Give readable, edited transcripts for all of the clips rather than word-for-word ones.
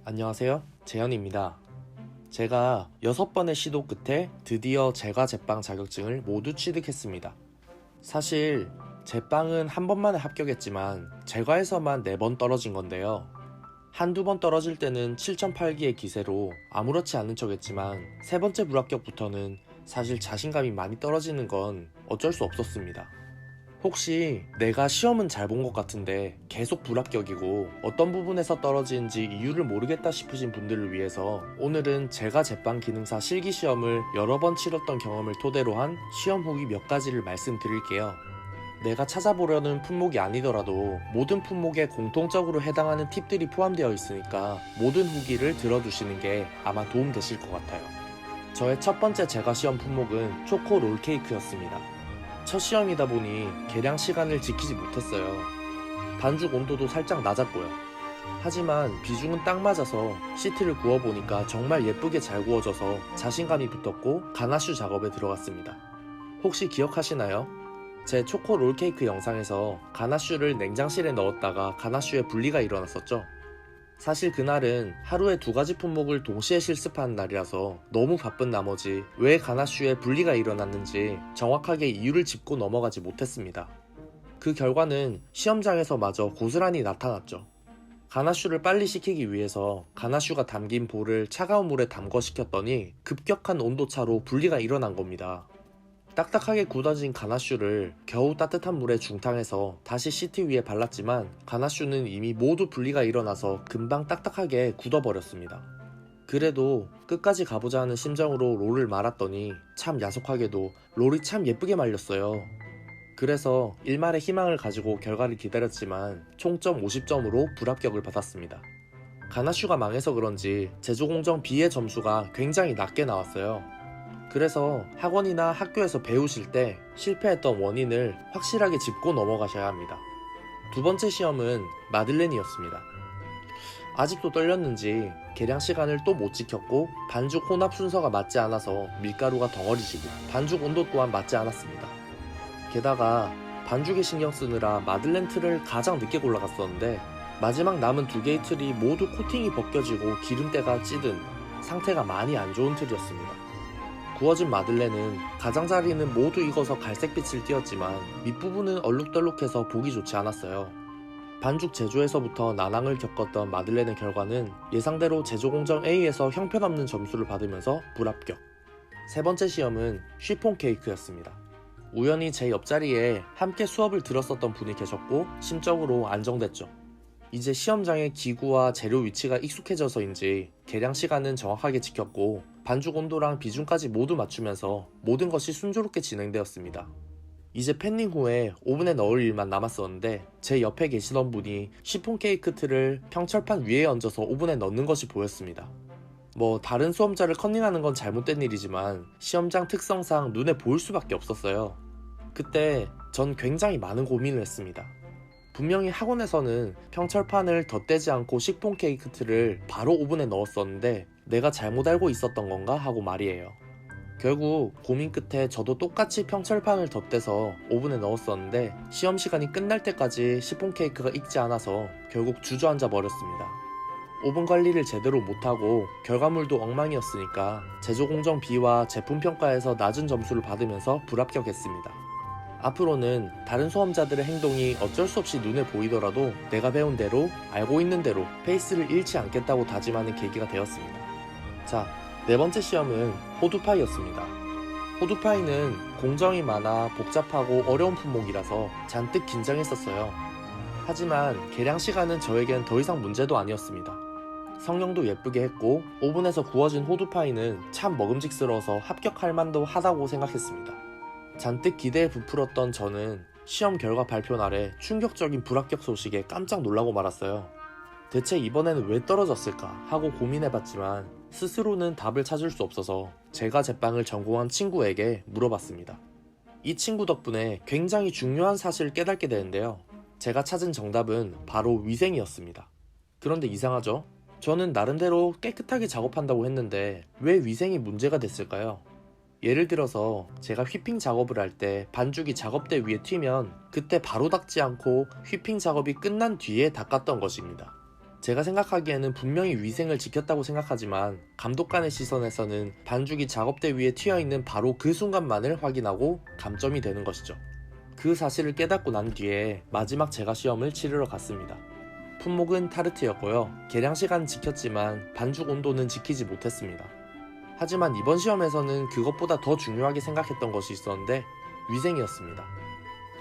안녕하세요. 재현입니다. 제가 6번의 시도 끝에 드디어 제과 제빵 자격증을 모두 취득했습니다. 사실 제빵은 한 번만에 합격했지만 제과에서만 4번 떨어진 건데요. 한두 번 떨어질 때는 7.8기의 기세로 아무렇지 않은 척 했지만 세 번째 불합격부터는 사실 자신감이 많이 떨어지는 건 어쩔 수 없었습니다. 혹시 내가 시험은 잘 본 것 같은데 계속 불합격이고 어떤 부분에서 떨어지는지 이유를 모르겠다 싶으신 분들을 위해서 오늘은 제가 제빵 기능사 실기시험을 여러 번 치렀던 경험을 토대로 한 시험 후기 몇 가지를 말씀드릴게요. 내가 찾아보려는 품목이 아니더라도 모든 품목에 공통적으로 해당하는 팁들이 포함되어 있으니까 모든 후기를 들어두시는 게 아마 도움되실 것 같아요. 저의 첫 번째 제과 시험 품목은 초코 롤케이크였습니다. 첫 시험이다 보니 계량 시간을 지키지 못했어요. 반죽 온도도 살짝 낮았고요. 하지만 비중은 딱 맞아서 시트를 구워보니까 정말 예쁘게 잘 구워져서 자신감이 붙었고 가나슈 작업에 들어갔습니다. 혹시 기억하시나요? 제 초코 롤케이크 영상에서 가나슈를 냉장실에 넣었다가 가나슈에 분리가 일어났었죠? 사실 그날은 하루에 2가지 품목을 동시에 실습하는 날이라서 너무 바쁜 나머지 왜 가나슈에 분리가 일어났는지 정확하게 이유를 짚고 넘어가지 못했습니다. 그 결과는 시험장에서마저 고스란히 나타났죠. 가나슈를 빨리 식히기 위해서 가나슈가 담긴 볼을 차가운 물에 담궈 식혔더니 급격한 온도차로 분리가 일어난 겁니다. 딱딱하게 굳어진 가나슈를 겨우 따뜻한 물에 중탕해서 다시 시트 위에 발랐지만 가나슈는 이미 모두 분리가 일어나서 금방 딱딱하게 굳어버렸습니다. 그래도 끝까지 가보자 하는 심정으로 롤을 말았더니 참 야속하게도 롤이 참 예쁘게 말렸어요. 그래서 일말의 희망을 가지고 결과를 기다렸지만 총점 50점으로 불합격을 받았습니다. 가나슈가 망해서 그런지 제조공정 B의 점수가 굉장히 낮게 나왔어요. 그래서 학원이나 학교에서 배우실 때 실패했던 원인을 확실하게 짚고 넘어가셔야 합니다. 두 번째 시험은 마들렌이었습니다. 아직도 떨렸는지 계량 시간을 또 못 지켰고 반죽 혼합 순서가 맞지 않아서 밀가루가 덩어리지고 반죽 온도 또한 맞지 않았습니다. 게다가 반죽에 신경 쓰느라 마들렌 틀을 가장 늦게 골라갔었는데 마지막 남은 2개의 틀이 모두 코팅이 벗겨지고 기름때가 찌든 상태가 많이 안 좋은 틀이었습니다. 구워진 마들렌은 가장자리는 모두 익어서 갈색빛을 띄었지만 밑부분은 얼룩덜룩해서 보기 좋지 않았어요. 반죽 제조에서부터 난항을 겪었던 마들렌의 결과는 예상대로 제조공정 A에서 형편없는 점수를 받으면서 불합격. 세 번째 시험은 쉬폰 케이크였습니다. 우연히 제 옆자리에 함께 수업을 들었었던 분이 계셨고 심적으로 안정됐죠. 이제 시험장의 기구와 재료 위치가 익숙해져서인지 계량 시간은 정확하게 지켰고 반죽 온도랑 비중까지 모두 맞추면서 모든 것이 순조롭게 진행되었습니다. 이제 팬닝 후에 오븐에 넣을 일만 남았었는데 제 옆에 계시던 분이 시폰 케이크 틀을 평철판 위에 얹어서 오븐에 넣는 것이 보였습니다. 다른 수험자를 컨닝하는 건 잘못된 일이지만 시험장 특성상 눈에 보일 수밖에 없었어요. 그때 전 굉장히 많은 고민을 했습니다. 분명히 학원에서는 평철판을 덧대지 않고 식폰 케이크 틀을 바로 오븐에 넣었었는데 내가 잘못 알고 있었던 건가 하고 말이에요. 결국 고민 끝에 저도 똑같이 평철판을 덧대서 오븐에 넣었었는데 시험 시간이 끝날 때까지 시폰 케이크가 익지 않아서 결국 주저앉아 버렸습니다. 오븐 관리를 제대로 못하고 결과물도 엉망이었으니까 제조공정 B와 제품평가에서 낮은 점수를 받으면서 불합격했습니다. 앞으로는 다른 수험자들의 행동이 어쩔 수 없이 눈에 보이더라도 내가 배운 대로 알고 있는 대로 페이스를 잃지 않겠다고 다짐하는 계기가 되었습니다. 자, 네 번째 시험은 호두파이였습니다. 호두파이는 공정이 많아 복잡하고 어려운 품목이라서 잔뜩 긴장했었어요. 하지만 계량 시간은 저에겐 더 이상 문제도 아니었습니다. 성형도 예쁘게 했고 오븐에서 구워진 호두파이는 참 먹음직스러워서 합격할 만도 하다고 생각했습니다. 잔뜩 기대에 부풀었던 저는 시험 결과 발표 날에 충격적인 불합격 소식에 깜짝 놀라고 말았어요. 대체 이번에는 왜 떨어졌을까 하고 고민해봤지만 스스로는 답을 찾을 수 없어서 제가 제빵을 전공한 친구에게 물어봤습니다. 이 친구 덕분에 굉장히 중요한 사실을 깨닫게 되는데요. 제가 찾은 정답은 바로 위생이었습니다. 그런데 이상하죠? 저는 나름대로 깨끗하게 작업한다고 했는데 왜 위생이 문제가 됐을까요? 예를 들어서 제가 휘핑 작업을 할 때 반죽이 작업대 위에 튀면 그때 바로 닦지 않고 휘핑 작업이 끝난 뒤에 닦았던 것입니다. 제가 생각하기에는 분명히 위생을 지켰다고 생각하지만 감독관의 시선에서는 반죽이 작업대 위에 튀어있는 바로 그 순간만을 확인하고 감점이 되는 것이죠. 그 사실을 깨닫고 난 뒤에 마지막 제가 시험을 치르러 갔습니다. 품목은 타르트였고요. 계량 시간은 지켰지만 반죽 온도는 지키지 못했습니다. 하지만 이번 시험에서는 그것보다 더 중요하게 생각했던 것이 있었는데 위생이었습니다.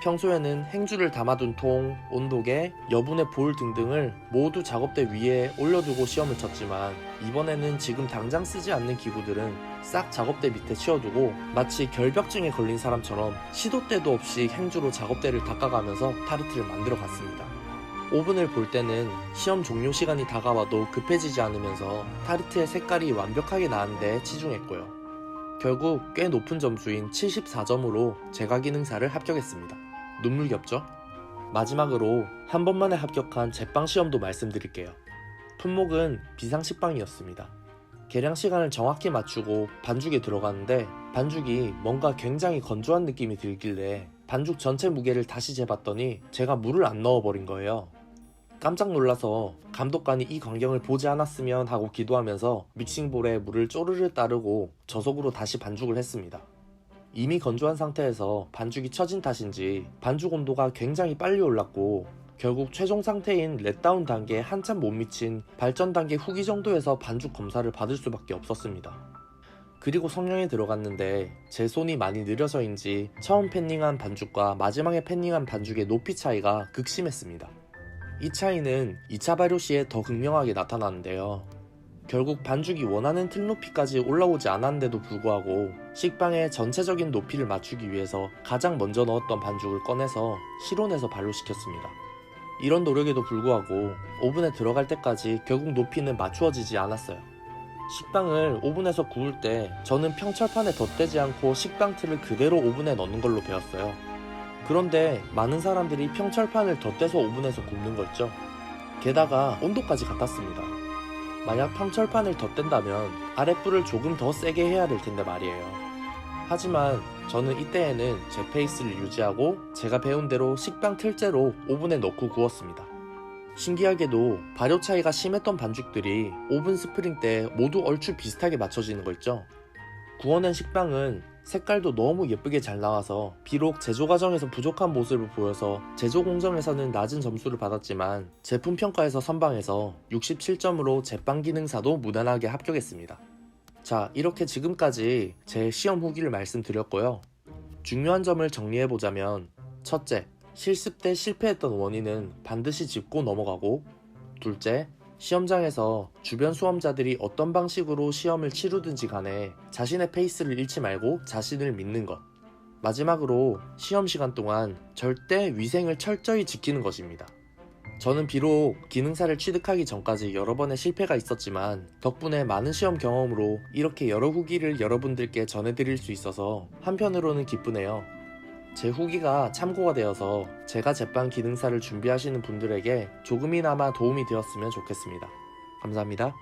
평소에는 행주를 담아둔 통, 온도계, 여분의 볼 등등을 모두 작업대 위에 올려두고 시험을 쳤지만 이번에는 지금 당장 쓰지 않는 기구들은 싹 작업대 밑에 치워두고 마치 결벽증에 걸린 사람처럼 시도 때도 없이 행주로 작업대를 닦아가면서 타르트를 만들어 갔습니다. 오븐을 볼 때는 시험 종료 시간이 다가와도 급해지지 않으면서 타르트의 색깔이 완벽하게 나는데 치중했고요. 결국 꽤 높은 점수인 74점으로 제과기능사를 합격했습니다. 눈물겹죠? 마지막으로 한 번만에 합격한 제빵 시험도 말씀드릴게요. 품목은 비상식빵이었습니다. 계량 시간을 정확히 맞추고 반죽에 들어가는데 반죽이 뭔가 굉장히 건조한 느낌이 들길래 반죽 전체 무게를 다시 재봤더니 제가 물을 안 넣어버린 거예요. 깜짝 놀라서 감독관이 이 광경을 보지 않았으면 하고 기도하면서 믹싱볼에 물을 쪼르르 따르고 저속으로 다시 반죽을 했습니다. 이미 건조한 상태에서 반죽이 처진 탓인지 반죽 온도가 굉장히 빨리 올랐고 결국 최종 상태인 렛다운 단계에 한참 못 미친 발전 단계 후기 정도에서 반죽 검사를 받을 수밖에 없었습니다. 그리고 성형에 들어갔는데 제 손이 많이 느려서인지 처음 팬닝한 반죽과 마지막에 팬닝한 반죽의 높이 차이가 극심했습니다. 이 차이는 2차 발효 시에 더 극명하게 나타나는데요. 결국 반죽이 원하는 틀 높이까지 올라오지 않았는데도 불구하고 식빵의 전체적인 높이를 맞추기 위해서 가장 먼저 넣었던 반죽을 꺼내서 실온에서 발효시켰습니다. 이런 노력에도 불구하고 오븐에 들어갈 때까지 결국 높이는 맞추어지지 않았어요. 식빵을 오븐에서 구울 때 저는 평철판에 덧대지 않고 식빵 틀을 그대로 오븐에 넣는 걸로 배웠어요. 그런데 많은 사람들이 평철판을 덧대서 오븐에서 굽는 거 있죠. 게다가 온도까지 같았습니다. 만약 평철판을 덧댄다면 아랫불을 조금 더 세게 해야 될 텐데 말이에요. 하지만 저는 이때에는 제 페이스를 유지하고 제가 배운 대로 식빵 틀째로 오븐에 넣고 구웠습니다. 신기하게도 발효 차이가 심했던 반죽들이 오븐 스프링 때 모두 얼추 비슷하게 맞춰지는 거 있죠. 구워낸 식빵은 색깔도 너무 예쁘게 잘 나와서 비록 제조 과정에서 부족한 모습을 보여서 제조 공정에서는 낮은 점수를 받았지만 제품 평가에서 선방해서 67점으로 제빵 기능사도 무난하게 합격했습니다. 자, 이렇게 지금까지 제 시험 후기를 말씀드렸고요. 중요한 점을 정리해보자면 첫째, 실습 때 실패했던 원인은 반드시 짚고 넘어가고 둘째, 시험장에서 주변 수험자들이 어떤 방식으로 시험을 치르든지 간에 자신의 페이스를 잃지 말고 자신을 믿는 것. 마지막으로 시험 시간 동안 절대 위생을 철저히 지키는 것입니다. 저는 비록 기능사를 취득하기 전까지 여러 번의 실패가 있었지만 덕분에 많은 시험 경험으로 이렇게 여러 후기를 여러분들께 전해드릴 수 있어서 한편으로는 기쁘네요. 제 후기가 참고가 되어서 제가 제빵 기능사를 준비하시는 분들에게 조금이나마 도움이 되었으면 좋겠습니다. 감사합니다.